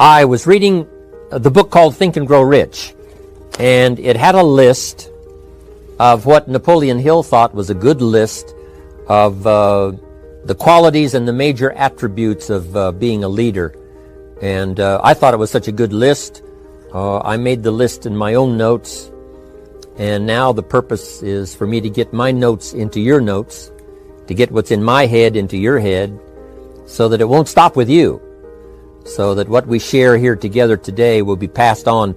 I was reading the book called Think and Grow Rich, and it had a list of what Napoleon Hill thought was a good list of the qualities and the major attributes of being a leader. And I thought it was such a good list. I made the list in my own notes, and now the purpose is for me to get my notes into your notes, to get what's in my head into your head, so that it won't stop with you, so that what we share here together today will be passed on.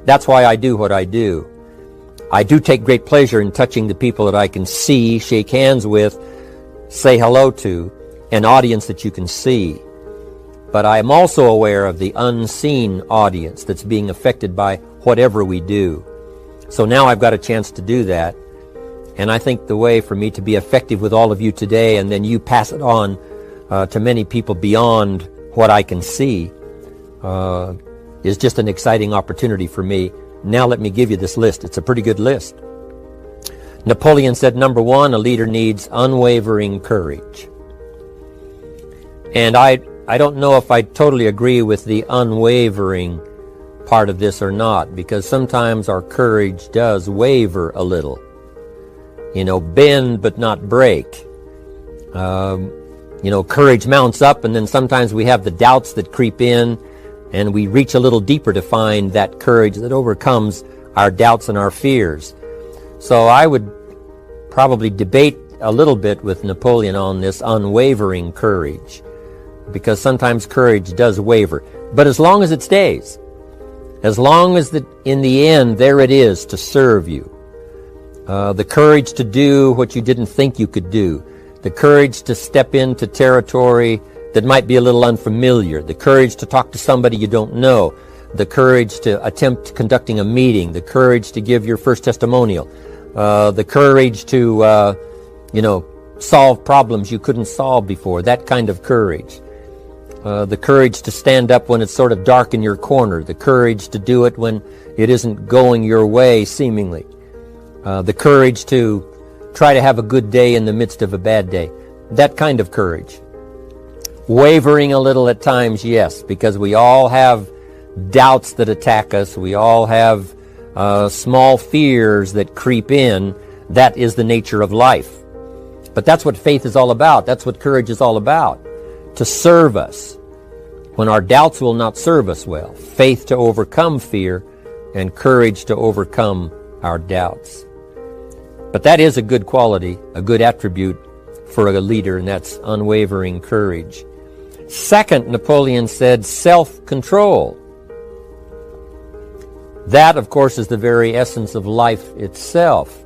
That's why I do what I do. I do take great pleasure in touching the people that I can see, shake hands with, say hello to, an audience that you can see. But I am also aware of the unseen audience that's being affected by whatever we do. So now I've got a chance to do that. And I think the way for me to be effective with all of you today, and then you pass it on to many people beyond what I can see, is just an exciting opportunity for me. Now let me give you this list. It's a pretty good list. Napoleon said, number one, a leader needs unwavering courage. And I don't know if I totally agree with the unwavering part of this or not, because sometimes our courage does waver a little. Bend but not break. Courage mounts up, and then sometimes we have the doubts that creep in, and we reach a little deeper to find that courage that overcomes our doubts and our fears. So I would probably debate a little bit with Napoleon on this unwavering courage, because sometimes courage does waver. But as long as it stays, as long as in the end there it is to serve you, the courage to do what you didn't think you could do, the courage to step into territory that might be a little unfamiliar, the courage to talk to somebody you don't know, the courage to attempt conducting a meeting, the courage to give your first testimonial, the courage to, solve problems you couldn't solve before, that kind of courage. The courage to stand up when it's sort of dark in your corner, the courage to do it when it isn't going your way, seemingly. The courage to try to have a good day in the midst of a bad day. That kind of courage. Wavering a little at times, yes, because we all have doubts that attack us. We all have small fears that creep in. That is the nature of life. But that's what faith is all about. That's what courage is all about. To serve us when our doubts will not serve us well. Faith to overcome fear, and courage to overcome our doubts. But that is a good quality, a good attribute for a leader, and that's unwavering courage. Second, Napoleon said self-control. That, of course, is the very essence of life itself,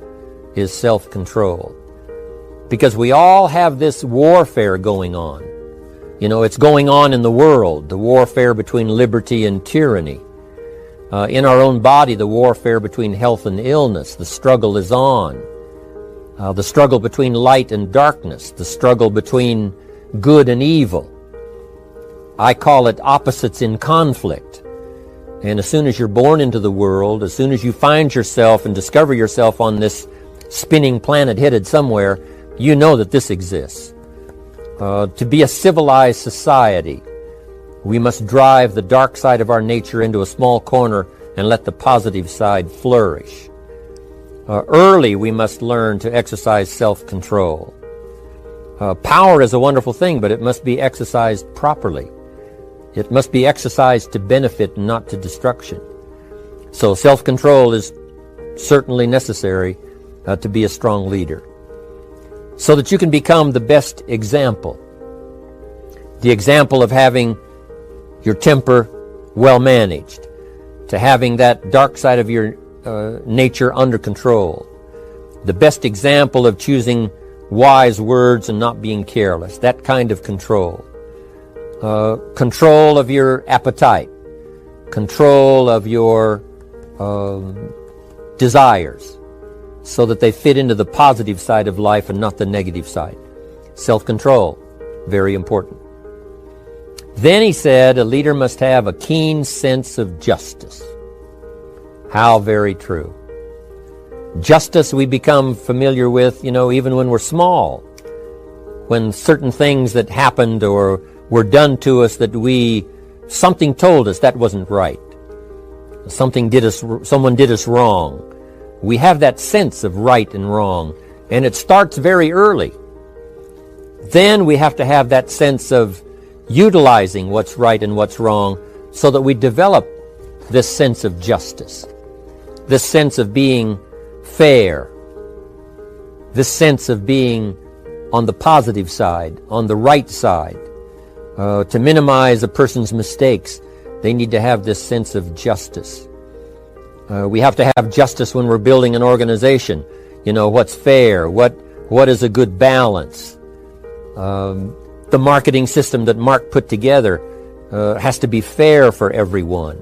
is self-control. Because we all have this warfare going on. It's going on in the world, the warfare between liberty and tyranny. In our own body, the warfare between health and illness. The struggle is on. The struggle between light and darkness. The struggle between good and evil. I call it opposites in conflict. And as soon as you're born into the world, as soon as you find yourself and discover yourself on this spinning planet headed somewhere, you know that this exists. To be a civilized society, we must drive the dark side of our nature into a small corner and let the positive side flourish. Early, we must learn to exercise self-control. Power is a wonderful thing, but it must be exercised properly. It must be exercised to benefit and not to destruction. So self-control is certainly necessary to be a strong leader, so that you can become the best example. The example of having your temper well managed, to having that dark side of your nature under control. The best example of choosing wise words and not being careless, that kind of control. Control of your appetite, control of your desires, so that they fit into the positive side of life and not the negative side. Self-control, very important. Then he said a leader must have a keen sense of justice. How very true. Justice we become familiar with, even when we're small. When certain things that happened or were done to us that we something told us that wasn't right. Someone did us wrong. We have that sense of right and wrong, and it starts very early. Then we have to have that sense of utilizing what's right and what's wrong so that we develop this sense of justice, this sense of being fair, this sense of being on the positive side, on the right side. To minimize a person's mistakes, they need to have this sense of justice. We have to have justice when we're building an organization. You know, what's fair, what is a good balance. The marketing system that Mark put together has to be fair for everyone.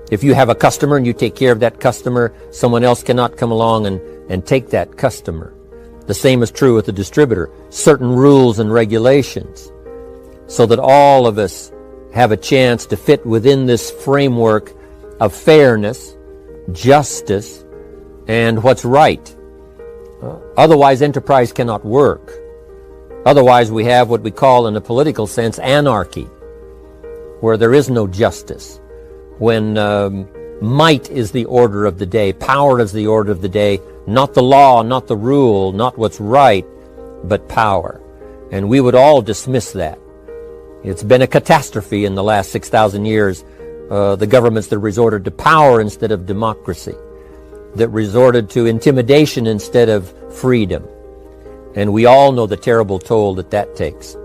If you have a customer and you take care of that customer, someone else cannot come along and take that customer. The same is true with the distributor. Certain rules and regulations so that all of us have a chance to fit within this framework of fairness, justice, and what's right. Otherwise, enterprise cannot work. Otherwise, we have what we call, in a political sense, anarchy, where there is no justice. When might is the order of the day, power is the order of the day, not the law, not the rule, not what's right, but power. And we would all dismiss that. It's been a catastrophe in the last 6,000 years, the governments that resorted to power instead of democracy, that resorted to intimidation instead of freedom. And we all know the terrible toll that takes.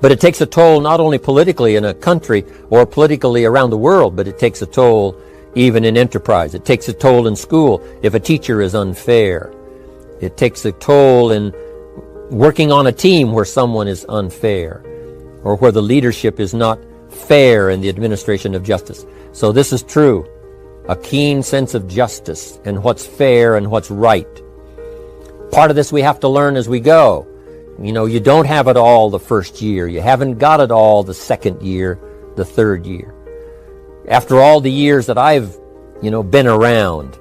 But it takes a toll not only politically in a country or politically around the world, but it takes a toll even in enterprise. It takes a toll in school if a teacher is unfair. It takes a toll in working on a team where someone is unfair, or where the leadership is not fair in the administration of justice. So this is true. A keen sense of justice and what's fair and what's right. Part of this we have to learn as we go. You know, you don't have it all the first year. You haven't got it all the second year, the third year. After all the years that I've, been around,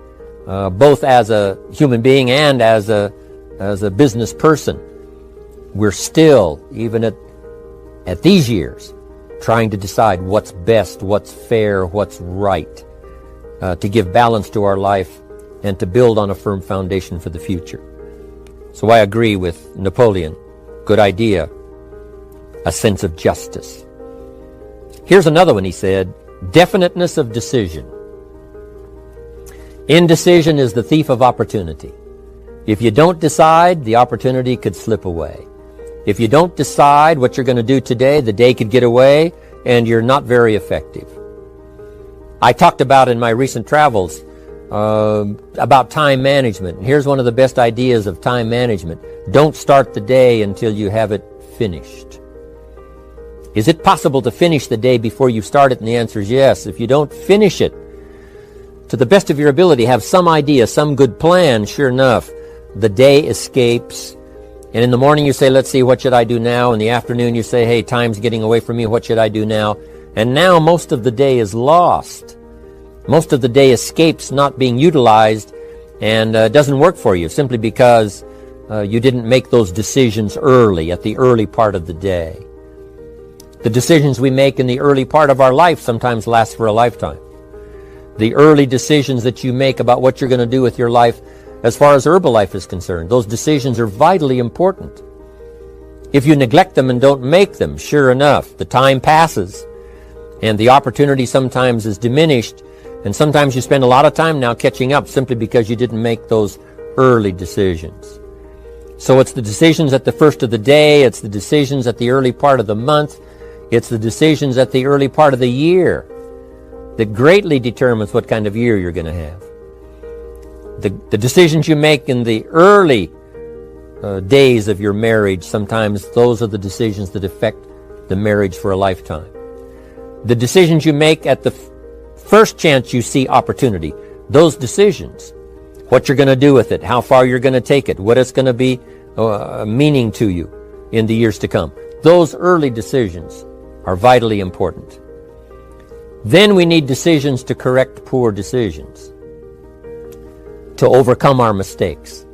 both as a human being and as a business person, we're still, even at these years, trying to decide what's best, what's fair, what's right, to give balance to our life and to build on a firm foundation for the future. So I agree with Napoleon. Good idea. A sense of justice. Here's another one, he said. Definiteness of decision. Indecision is the thief of opportunity. If you don't decide, the opportunity could slip away. If you don't decide what you're going to do today, the day could get away and you're not very effective. I talked about in my recent travels about time management. Here's one of the best ideas of time management. Don't start the day until you have it finished. Is it possible to finish the day before you start it? And the answer is yes. If you don't finish it to the best of your ability, have some idea, some good plan, sure enough, the day escapes. And in the morning you say, let's see, what should I do now? In the afternoon you say, hey, time's getting away from me, what should I do now? And now most of the day is lost. Most of the day escapes not being utilized and doesn't work for you simply because you didn't make those decisions early, at the early part of the day. The decisions we make in the early part of our life sometimes last for a lifetime. The early decisions that you make about what you're going to do with your life as far as Herbalife is concerned, those decisions are vitally important. If you neglect them and don't make them, sure enough, the time passes and the opportunity sometimes is diminished, and sometimes you spend a lot of time now catching up simply because you didn't make those early decisions. So it's the decisions at the first of the day, it's the decisions at the early part of the month, it's the decisions at the early part of the year that greatly determines what kind of year you're going to have. The decisions you make in the early days of your marriage, sometimes those are the decisions that affect the marriage for a lifetime. The decisions you make at the first chance you see opportunity, those decisions, what you're going to do with it, how far you're going to take it, what it's going to be meaning to you in the years to come, those early decisions are vitally important. Then we need decisions to correct poor decisions, to overcome our mistakes.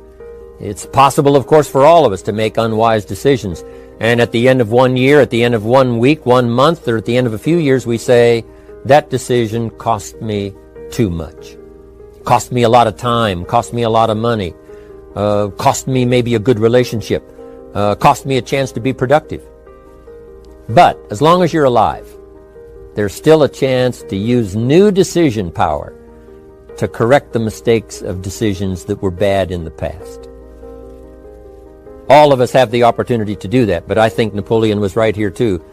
It's possible, of course, for all of us to make unwise decisions. And at the end of 1 year, at the end of 1 week, 1 month, or at the end of a few years, we say, that decision cost me too much. Cost me a lot of time, cost me a lot of money, cost me maybe a good relationship, cost me a chance to be productive. But as long as you're alive, there's still a chance to use new decision power to correct the mistakes of decisions that were bad in the past. All of us have the opportunity to do that, but I think Napoleon was right here too.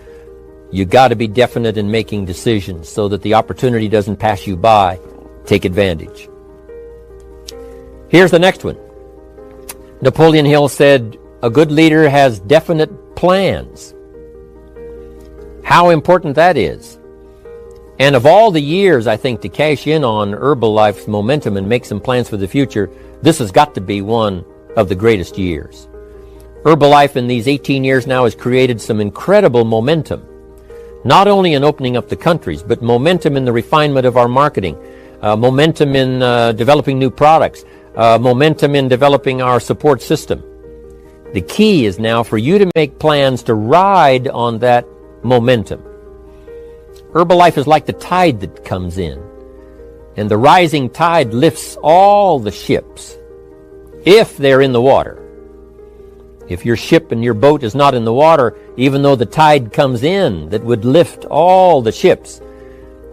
You got to be definite in making decisions so that the opportunity doesn't pass you by. Take advantage. Here's the next one. Napoleon Hill said, a good leader has definite plans. How important that is. And of all the years, I think, to cash in on Herbalife's momentum and make some plans for the future, this has got to be one of the greatest years. Herbalife in these 18 years now has created some incredible momentum, not only in opening up the countries, but momentum in the refinement of our marketing, momentum in developing new products, momentum in developing our support system. The key is now for you to make plans to ride on that momentum. Herbalife is like the tide that comes in, and the rising tide lifts all the ships, if they're in the water. If your ship and your boat is not in the water, even though the tide comes in that would lift all the ships,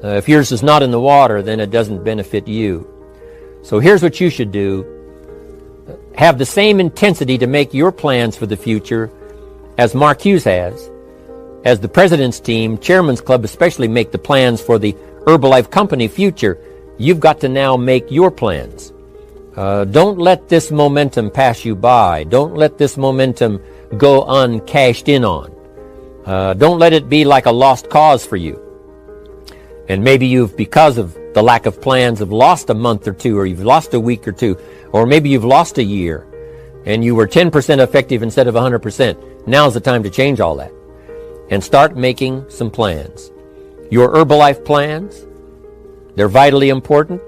if yours is not in the water, then it doesn't benefit you. So here's what you should do. Have the same intensity to make your plans for the future as Mark Hughes has. As the President's team, Chairman's Club especially, make the plans for the Herbalife Company future, you've got to now make your plans. Don't let this momentum pass you by. Don't let this momentum go uncashed in on. Don't let it be like a lost cause for you. And maybe you've, because of the lack of plans, have lost a month or two, or you've lost a week or two, or maybe you've lost a year, and you were 10% effective instead of 100%. Now's the time to change all that and start making some plans. Your Herbalife plans, they're vitally important.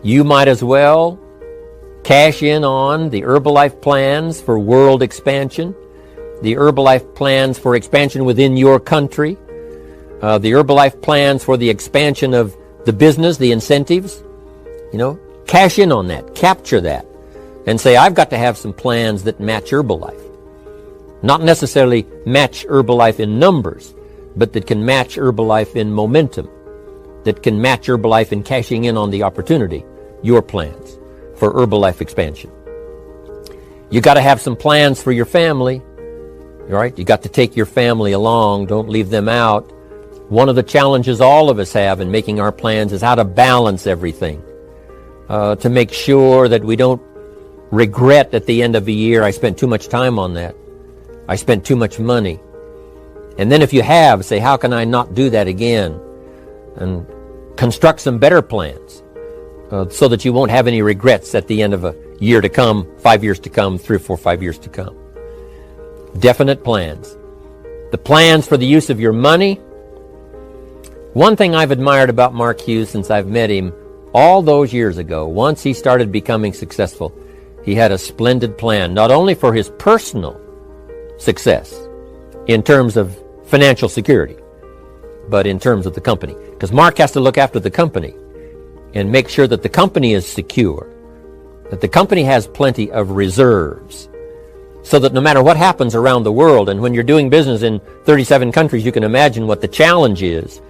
You might as well cash in on the Herbalife plans for world expansion, the Herbalife plans for expansion within your country, the Herbalife plans for the expansion of the business, the incentives. Cash in on that, capture that, and say, I've got to have some plans that match Herbalife. Not necessarily match Herbalife in numbers, but that can match Herbalife in momentum, that can match Herbalife in cashing in on the opportunity, your plans for Herbalife expansion. You got to have some plans for your family, right? You got to take your family along. Don't leave them out. One of the challenges all of us have in making our plans is how to balance everything, to make sure that we don't regret at the end of a year, I spent too much time on that. I spent too much money. And then if you have, say, how can I not do that again? And construct some better plans so that you won't have any regrets at the end of a year to come, 5 years to come, 3 or 4, 5 years to come. Definite plans. The plans for the use of your money. One thing I've admired about Mark Hughes since I've met him all those years ago, once he started becoming successful, he had a splendid plan, not only for his personal success in terms of financial security, but in terms of the company. Because Mark has to look after the company and make sure that the company is secure, that the company has plenty of reserves, so that no matter what happens around the world, and when you're doing business in 37 countries, you can imagine what the challenge is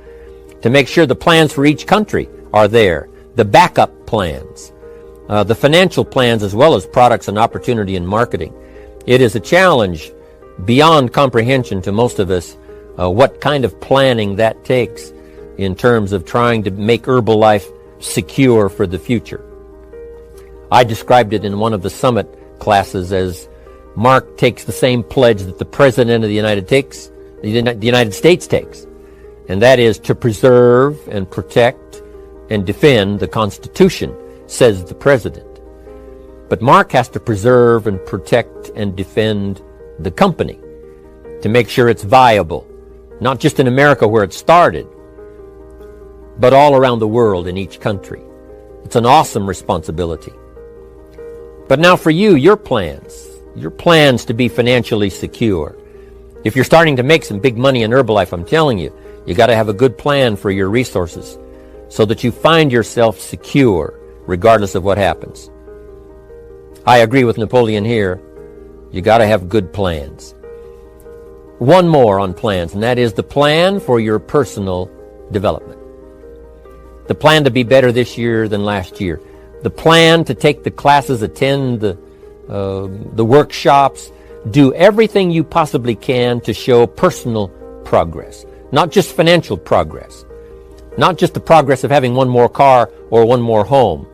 to make sure the plans for each country are there, the backup plans, the financial plans, as well as products and opportunity and marketing. It is a challenge beyond comprehension to most of us, what kind of planning that takes in terms of trying to make Herbalife secure for the future. I described it in one of the summit classes as Mark takes the same pledge that the President of the United States takes, and that is to preserve and protect and defend the Constitution, says the President. But Mark has to preserve and protect and defend the company to make sure it's viable, not just in America where it started, but all around the world in each country. It's an awesome responsibility. But now for you, your plans to be financially secure. If you're starting to make some big money in Herbalife, I'm telling you, you got to have a good plan for your resources so that you find yourself secure regardless of what happens. I agree with Napoleon here. You got to have good plans. One more on plans, and that is the plan for your personal development. The plan to be better this year than last year. The plan to take the classes, attend the workshops, do everything you possibly can to show personal progress. Not just financial progress. Not just the progress of having one more car or one more home,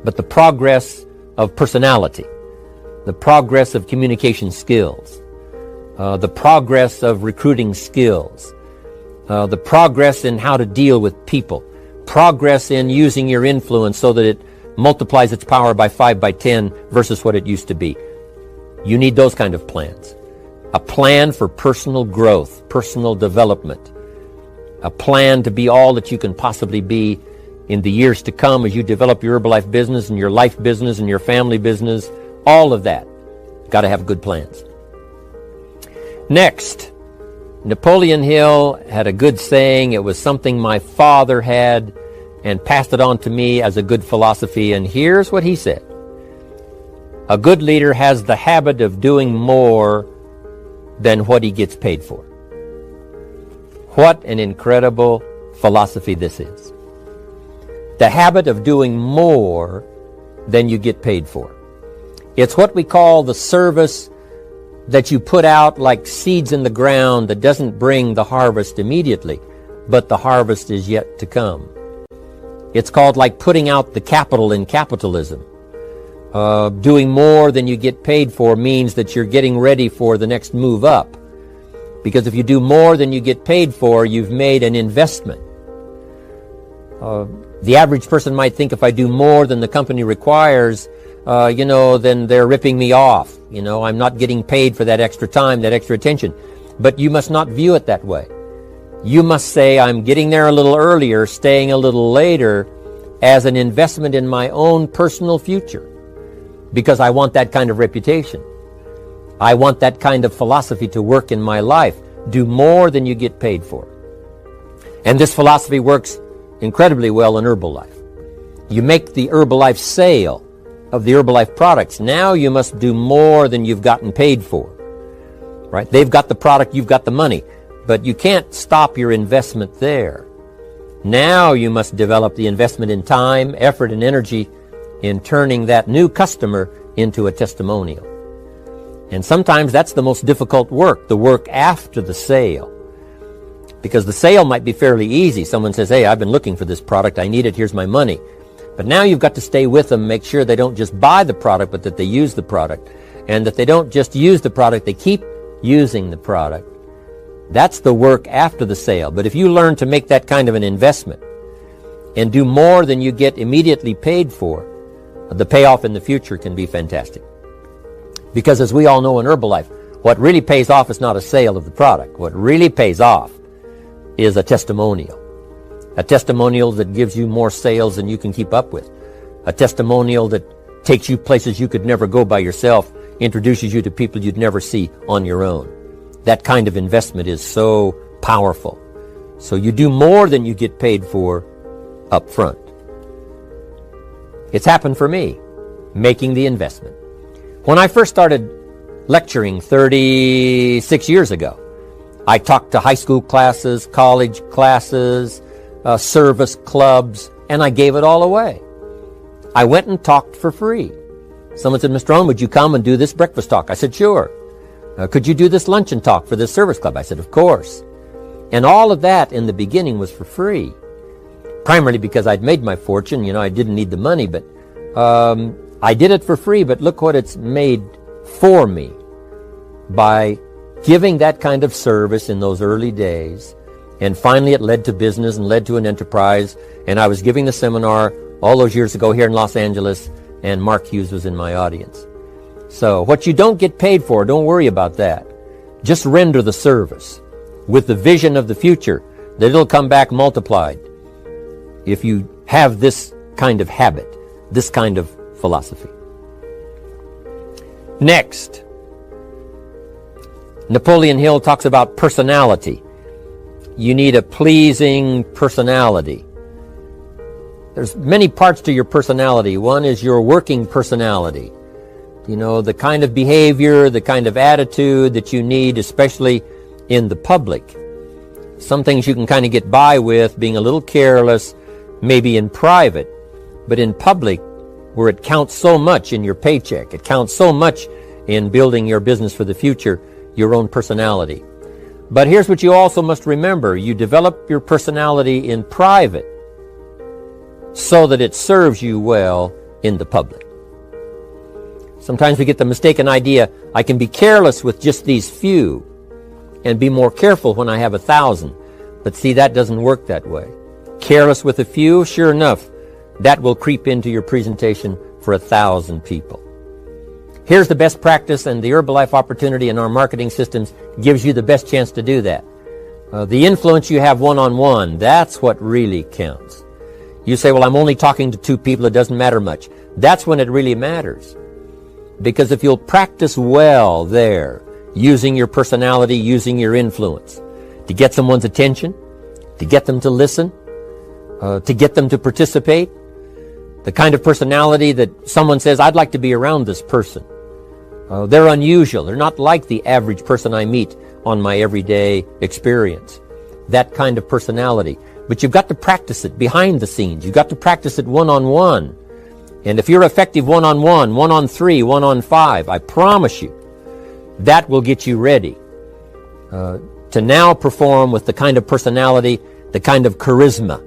but the progress of personality, the progress of communication skills, the progress of recruiting skills, the progress in how to deal with people, progress in using your influence so that it multiplies its power by 5 by 10 versus what it used to be. You need those kind of plans. A plan for personal growth, personal development. A plan to be all that you can possibly be in the years to come as you develop your Herbalife business and your life business and your family business. All of that. Got to have good plans. Next, Napoleon Hill had a good saying. It was something my father had and passed it on to me as a good philosophy. And here's what he said. A good leader has the habit of doing more than what he gets paid for. What an incredible philosophy this is. The habit of doing more than you get paid for. It's what we call the service that you put out like seeds in the ground that doesn't bring the harvest immediately, but the harvest is yet to come. It's called like putting out the capital in capitalism. Doing more than you get paid for means that you're getting ready for the next move up. Because if you do more than you get paid for, you've made an investment. The average person might think if I do more than the company requires, then they're ripping me off. I'm not getting paid for that extra time, that extra attention. But you must not view it that way. You must say, I'm getting there a little earlier, staying a little later, as an investment in my own personal future. Because I want that kind of reputation. I want that kind of philosophy to work in my life. Do more than you get paid for. And this philosophy works incredibly well in Herbalife. You make the Herbalife sale of the Herbalife products. Now you must do more than you've gotten paid for. Right? They've got the product, you've got the money. But you can't stop your investment there. Now you must develop the investment in time, effort, and energy in turning that new customer into a testimonial. And sometimes that's the most difficult work, the work after the sale. Because the sale might be fairly easy. Someone says, hey, I've been looking for this product, I need it, here's my money. But now you've got to stay with them, make sure they don't just buy the product, but that they use the product. And that they don't just use the product, they keep using the product. That's the work after the sale. But if you learn to make that kind of an investment and do more than you get immediately paid for, the payoff in the future can be fantastic. Because as we all know in Herbalife, what really pays off is not a sale of the product. What really pays off is a testimonial. A testimonial that gives you more sales than you can keep up with. A testimonial that takes you places you could never go by yourself, introduces you to people you'd never see on your own. That kind of investment is so powerful. So you do more than you get paid for up front. It's happened for me, making the investment. When I first started lecturing 36 years ago, I talked to high school classes, college classes, service clubs, and I gave it all away. I went and talked for free. Someone said, Mr. Owen, would you come and do this breakfast talk? I said, sure. Could you do this luncheon talk for this service club? I said, of course. And all of that in the beginning was for free. Primarily because I'd made my fortune. I didn't need the money, but I did it for free. But look what it's made for me by giving that kind of service in those early days. And finally it led to business and led to an enterprise. And I was giving the seminar all those years ago here in Los Angeles, and Mark Hughes was in my audience. So what you don't get paid for, don't worry about that. Just render the service with the vision of the future that it'll come back multiplied if you have this kind of habit, this kind of philosophy. Next, Napoleon Hill talks about personality. You need a pleasing personality. There's many parts to your personality. One is your working personality. You know, the kind of behavior, the kind of attitude that you need, especially in the public. Some things you can kind of get by with being a little careless, maybe in private, but in public, where it counts so much in your paycheck, it counts so much in building your business for the future, your own personality. But here's what you also must remember. You develop your personality in private so that it serves you well in the public. Sometimes we get the mistaken idea, I can be careless with just these few and be more careful when I have 1,000. But see, that doesn't work that way. Careless with a few, sure enough, that will creep into your presentation for 1,000 people. Here's the best practice, and the Herbalife opportunity in our marketing systems gives you the best chance to do that. The influence you have one-on-one, that's what really counts. You say, well, I'm only talking to 2 people, it doesn't matter much. That's when it really matters. Because if you'll practice well there, using your personality, using your influence, to get someone's attention, to get them to listen, to get them to participate, the kind of personality that someone says, I'd like to be around this person. They're unusual. They're not like the average person I meet on my everyday experience. That kind of personality. But you've got to practice it behind the scenes. You've got to practice it one-on-one. And if you're effective one-on-one, 1-on-3, 1-on-5, I promise you, that will get you ready to now perform with the kind of personality, the kind of charisma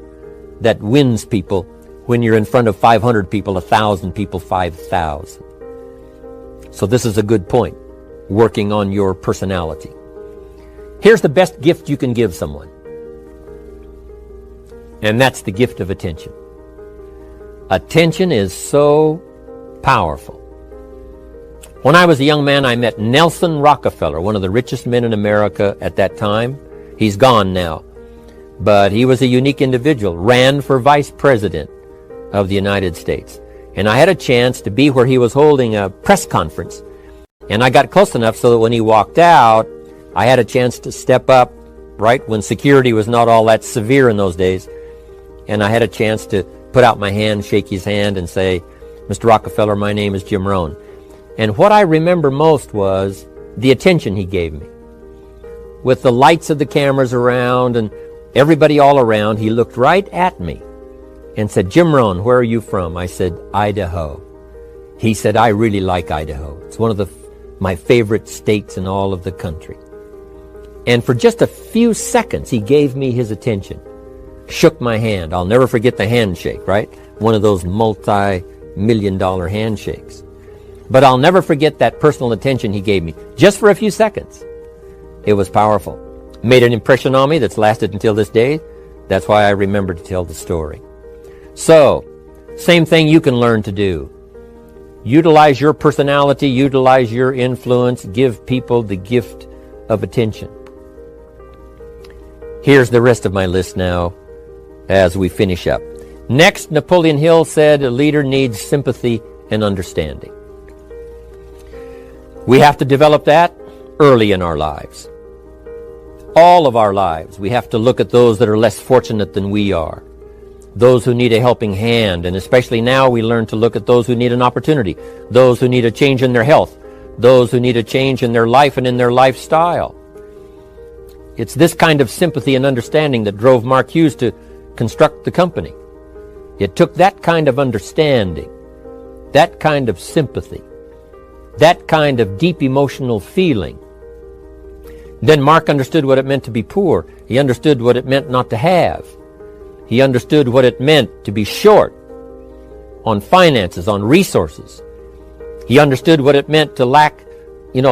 that wins people when you're in front of 500 people, 1,000 people, 5,000. So this is a good point, working on your personality. Here's the best gift you can give someone, and that's the gift of attention. Attention is so powerful. When I was a young man, I met Nelson Rockefeller, one of the richest men in America at that time. He's gone now, but he was a unique individual, ran for vice president of the United States. And I had a chance to be where he was holding a press conference. And I got close enough so that when he walked out, I had a chance to step up, right, when security was not all that severe in those days. And I had a chance to put out my hand, shake his hand, and say, Mr. Rockefeller, my name is Jim Rohn. And what I remember most was the attention he gave me. With the lights of the cameras around and everybody all around, he looked right at me and said, Jim Rohn, where are you from? I said, Idaho. He said, I really like Idaho. It's one of my favorite states in all of the country. And for just a few seconds, he gave me his attention, shook my hand. I'll never forget the handshake, right? One of those multi-million-dollar handshakes. But I'll never forget that personal attention he gave me, just for a few seconds. It was powerful. Made an impression on me that's lasted until this day. That's why I remember to tell the story. So, same thing you can learn to do. Utilize your personality, utilize your influence, give people the gift of attention. Here's the rest of my list now as we finish up. Next, Napoleon Hill said a leader needs sympathy and understanding. We have to develop that early in our lives. All of our lives, we have to look at those that are less fortunate than we are. Those who need a helping hand, and especially now we learn to look at those who need an opportunity, those who need a change in their health, those who need a change in their life and in their lifestyle. It's this kind of sympathy and understanding that drove Mark Hughes to construct the company. It took that kind of understanding, that kind of sympathy, that kind of deep emotional feeling. Then Mark understood what it meant to be poor. He understood what it meant not to have. He understood what it meant to be short on finances, on resources. He understood what it meant to lack,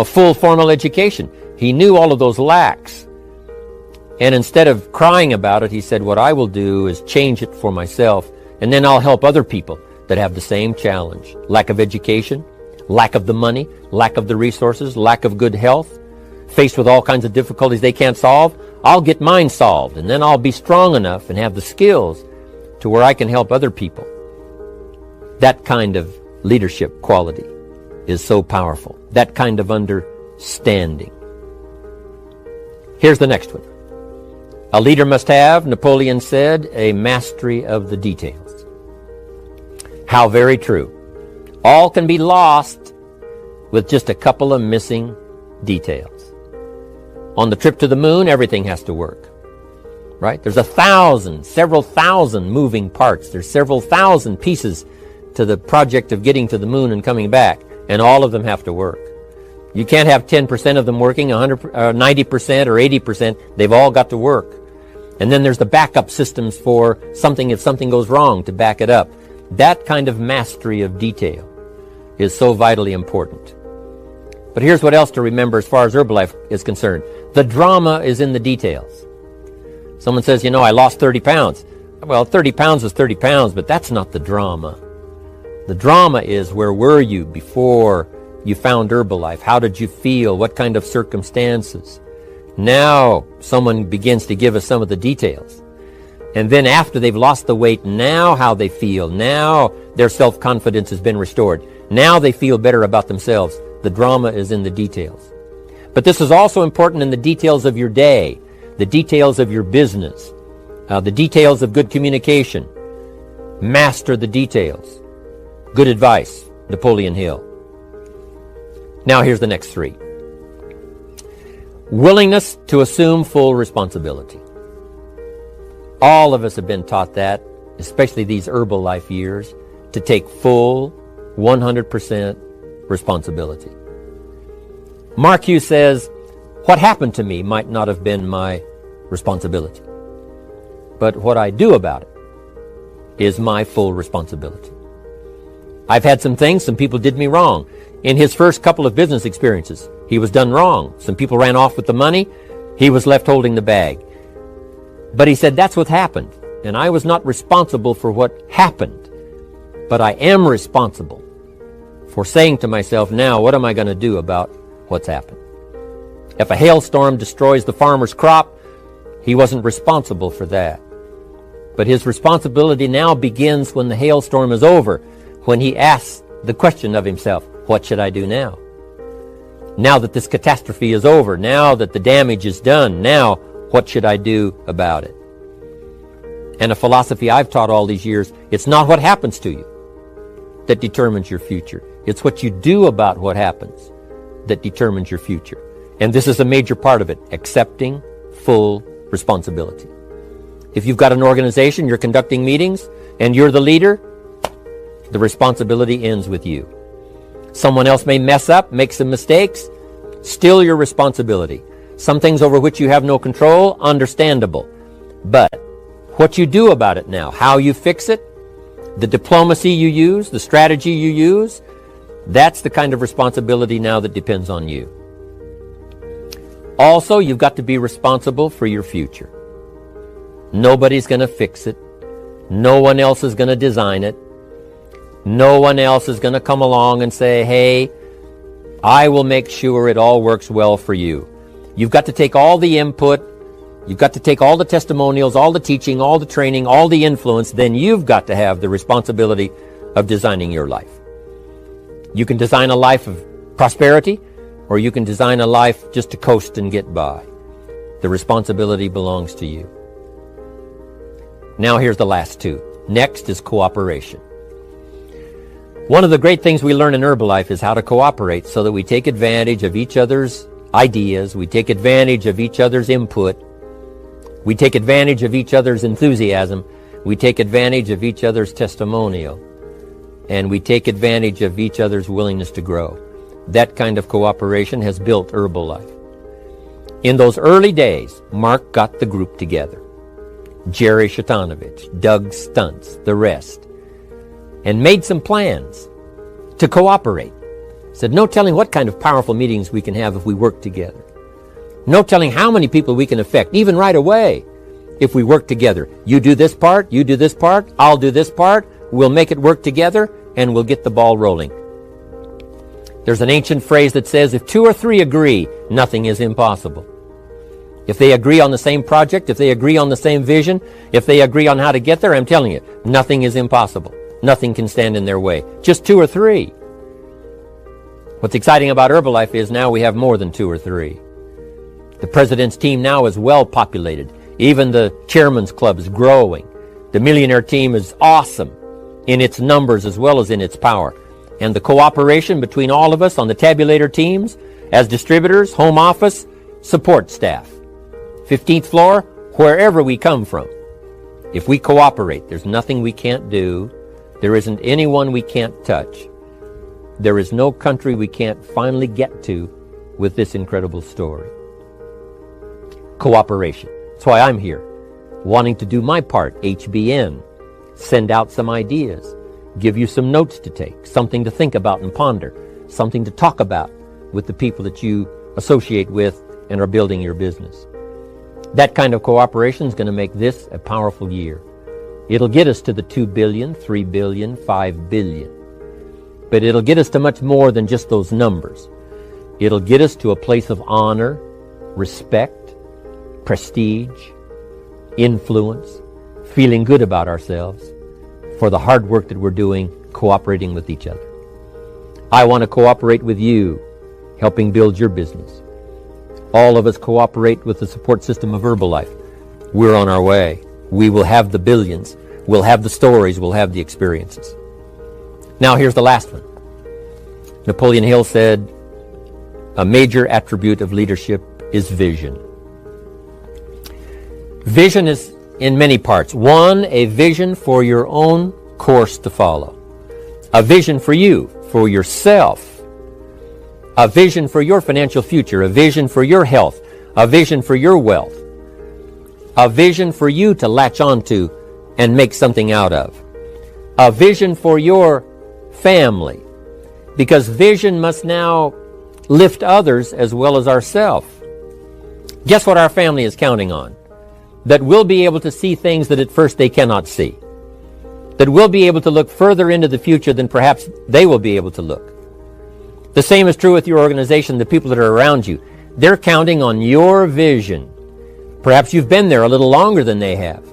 full formal education. He knew all of those lacks. And instead of crying about it, he said, what I will do is change it for myself, and then I'll help other people that have the same challenge. Lack of education, lack of the money, lack of the resources, lack of good health, faced with all kinds of difficulties they can't solve. I'll get mine solved, and then I'll be strong enough and have the skills to where I can help other people. That kind of leadership quality is so powerful. That kind of understanding. Here's the next one. A leader must have, Napoleon said, a mastery of the details. How very true. All can be lost with just a couple of missing details. On the trip to the moon, everything has to work. Right? There's several thousand moving parts. There's several thousand pieces to the project of getting to the moon and coming back, and all of them have to work. You can't have 10% of them working, 90% or 80%. They've all got to work. And then there's the backup systems for something if something goes wrong to back it up. That kind of mastery of detail is so vitally important. But here's what else to remember as far as Herbalife is concerned. The drama is in the details. Someone says, I lost 30 pounds. Well, 30 pounds is 30 pounds, but that's not the drama. The drama is, where were you before you found Herbalife? How did you feel? What kind of circumstances? Now someone begins to give us some of the details. And then after they've lost the weight, now how they feel. Now their self-confidence has been restored. Now they feel better about themselves. The drama is in the details. But this is also important in the details of your day, the details of your business, the details of good communication. Master the details. Good advice, Napoleon Hill. Now here's the next three. Willingness to assume full responsibility. All of us have been taught that, especially these Herbalife years, to take full 100% responsibility. Mark Hughes says, what happened to me might not have been my responsibility, but what I do about it is my full responsibility. I've had some people did me wrong. In his first couple of business experiences, he was done wrong. Some people ran off with the money. He was left holding the bag. But he said, that's what happened. And I was not responsible for what happened. But I am responsible for saying to myself, now, what am I going to do about what's happened? If a hailstorm destroys the farmer's crop, he wasn't responsible for that. But his responsibility now begins when the hailstorm is over, when he asks the question of himself, what should I do now? Now that this catastrophe is over, now that the damage is done, now what should I do about it? And a philosophy I've taught all these years, it's not what happens to you that determines your future. It's what you do about what happens that determines your future. And this is a major part of it, accepting full responsibility. If you've got an organization, you're conducting meetings, and you're the leader, the responsibility ends with you. Someone else may mess up, make some mistakes, still your responsibility. Some things over which you have no control, understandable. But what you do about it now, how you fix it, the diplomacy you use, the strategy you use, that's the kind of responsibility now that depends on you. Also, you've got to be responsible for your future. Nobody's going to fix it. No one else is going to design it. No one else is going to come along and say, hey, I will make sure it all works well for you. You've got to take all the input. You've got to take all the testimonials, all the teaching, all the training, all the influence. Then you've got to have the responsibility of designing your life. You can design a life of prosperity, or you can design a life just to coast and get by. The responsibility belongs to you. Now here's the last two. Next is cooperation. One of the great things we learn in Herbalife is how to cooperate so that we take advantage of each other's ideas, we take advantage of each other's input, we take advantage of each other's enthusiasm, we take advantage of each other's testimonial, and we take advantage of each other's willingness to grow. That kind of cooperation has built Herbalife. In those early days, Mark got the group together. Jerry Shatanovich, Doug Stuntz, the rest, and made some plans to cooperate. Said, no telling what kind of powerful meetings we can have if we work together. No telling how many people we can affect, even right away, if we work together. You do this part, you do this part, I'll do this part, we'll make it work together, and we'll get the ball rolling. There's an ancient phrase that says, if two or three agree, nothing is impossible. If they agree on the same project, if they agree on the same vision, if they agree on how to get there, I'm telling you, nothing is impossible. Nothing can stand in their way. Just two or three. What's exciting about Herbalife is now we have more than two or three. The president's team now is well populated. Even the chairman's club is growing. The millionaire team is awesome in its numbers as well as in its power. And the cooperation between all of us on the tabulator teams, as distributors, home office, support staff, 15th floor, wherever we come from. If we cooperate, there's nothing we can't do. There isn't anyone we can't touch. There is no country we can't finally get to with this incredible story. Cooperation. That's why I'm here, wanting to do my part, HBN, send out some ideas, give you some notes to take, something to think about and ponder, something to talk about with the people that you associate with and are building your business. That kind of cooperation is going to make this a powerful year. It'll get us to the 2 billion, 3 billion, 5 billion. But it'll get us to much more than just those numbers. It'll get us to a place of honor, respect, prestige, influence, feeling good about ourselves for the hard work that we're doing, cooperating with each other. I want to cooperate with you, helping build your business. All of us cooperate with the support system of Herbalife. We're on our way. We will have the billions. We'll have the stories. We'll have the experiences. Now here's the last one. Napoleon Hill said, a major attribute of leadership is vision. Vision is in many parts. One, a vision for your own course to follow. A vision for you, for yourself. A vision for your financial future. A vision for your health. A vision for your wealth. A vision for you to latch onto and make something out of. A vision for your family. Because vision must now lift others as well as ourselves. Guess what our family is counting on? That we'll be able to see things that at first they cannot see. That we'll be able to look further into the future than perhaps they will be able to look. The same is true with your organization, the people that are around you. They're counting on your vision. Perhaps you've been there a little longer than they have.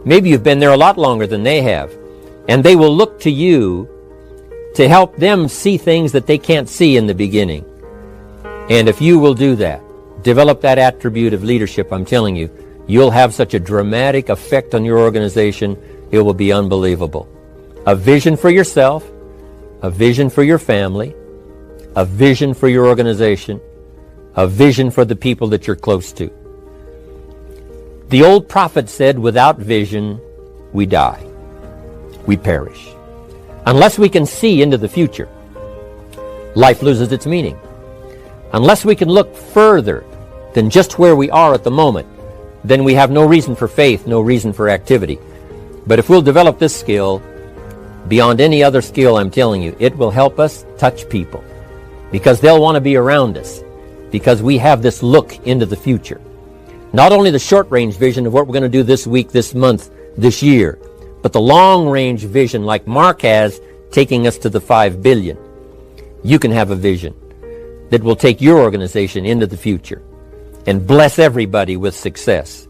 Maybe you've been there a lot longer than they have. And they will look to you to help them see things that they can't see in the beginning. And if you will do that, develop that attribute of leadership, I'm telling you, you'll have such a dramatic effect on your organization, it will be unbelievable. A vision for yourself, a vision for your family, a vision for your organization, a vision for the people that you're close to. The old prophet said, without vision, we die. We perish. Unless we can see into the future, life loses its meaning. Unless we can look further than just where we are at the moment, then we have no reason for faith, no reason for activity. But if we'll develop this skill, beyond any other skill, I'm telling you, it will help us touch people. Because they'll want to be around us. Because we have this look into the future. Not only the short-range vision of what we're going to do this week, this month, this year, but the long-range vision like Mark has, taking us to the 5 billion. You can have a vision that will take your organization into the future and bless everybody with success.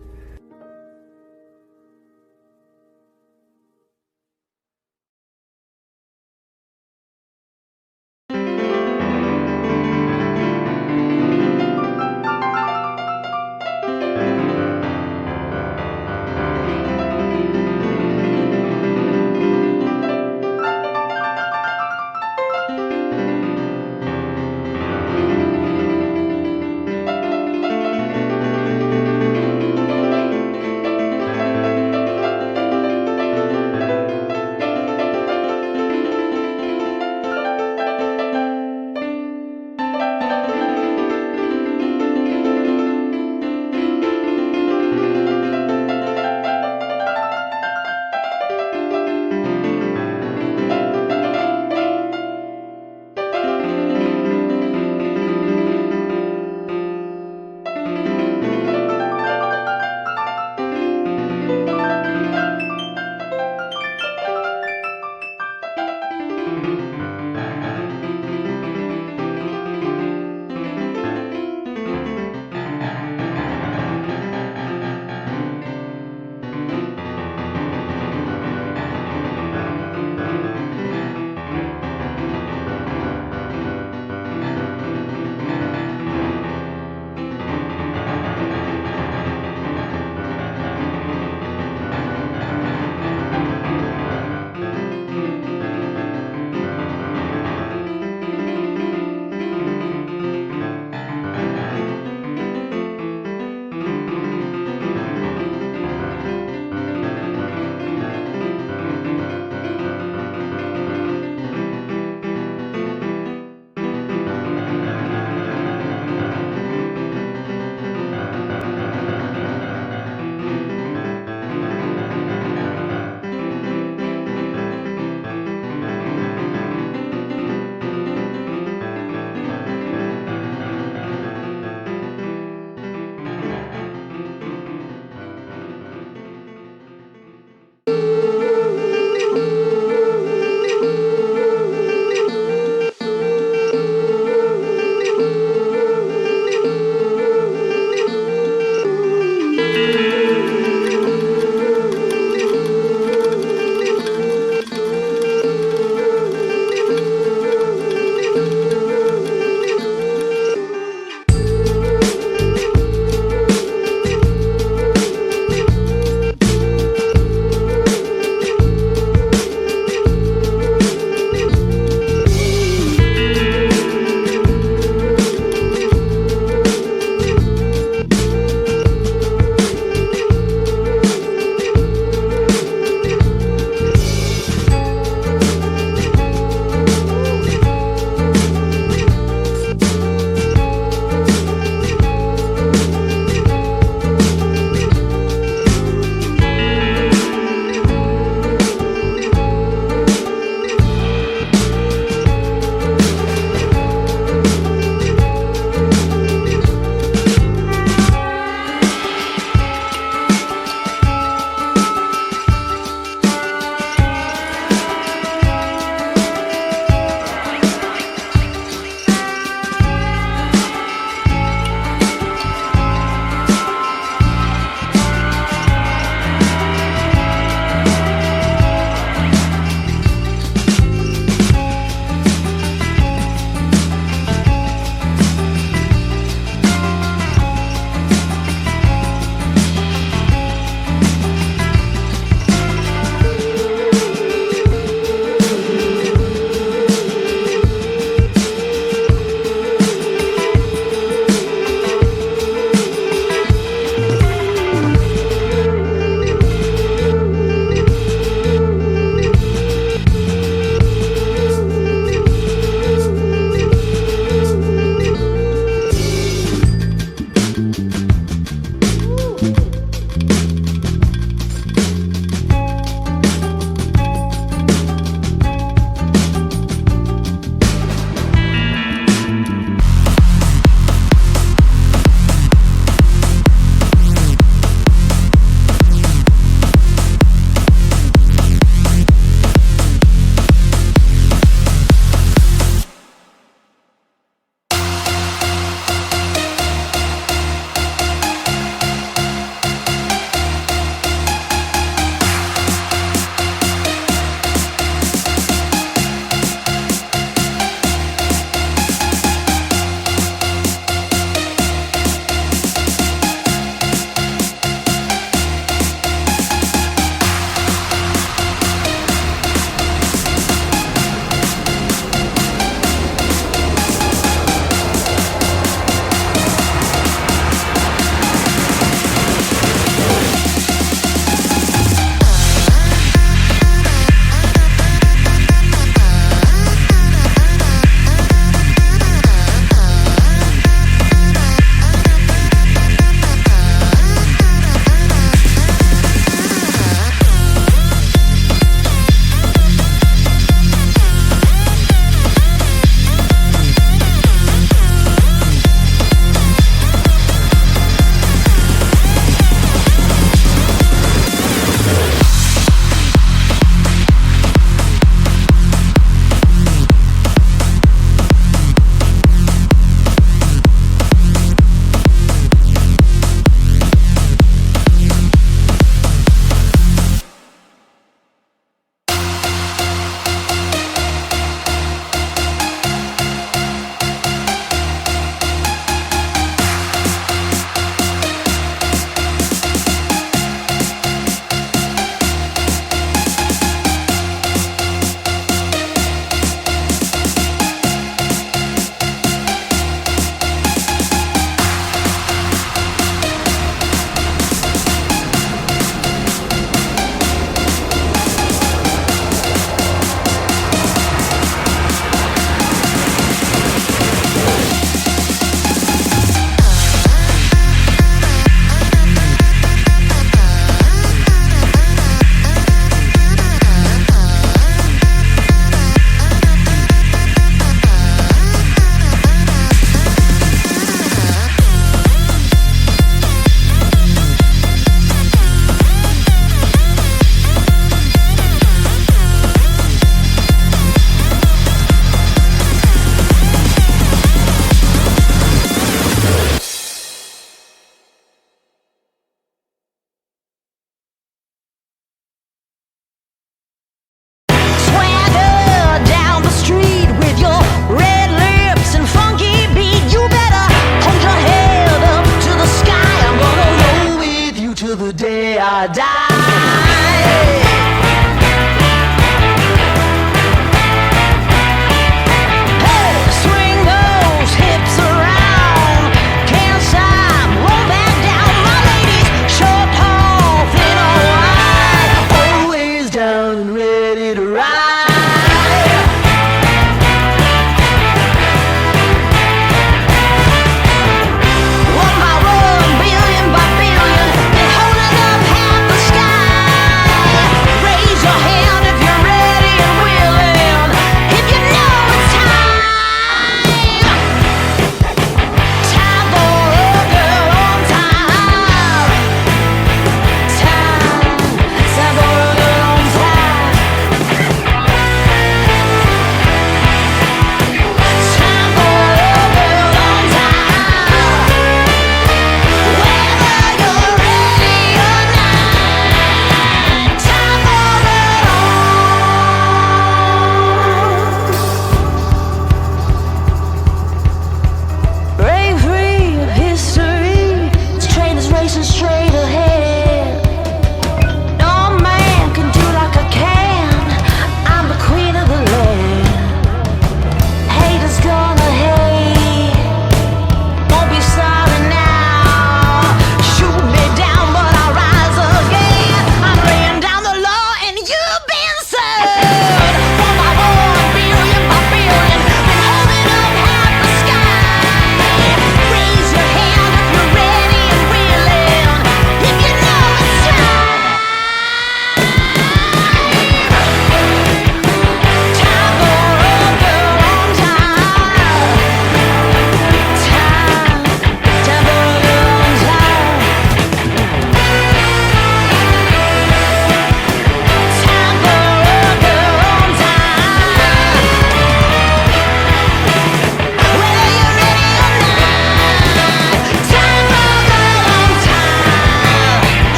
die.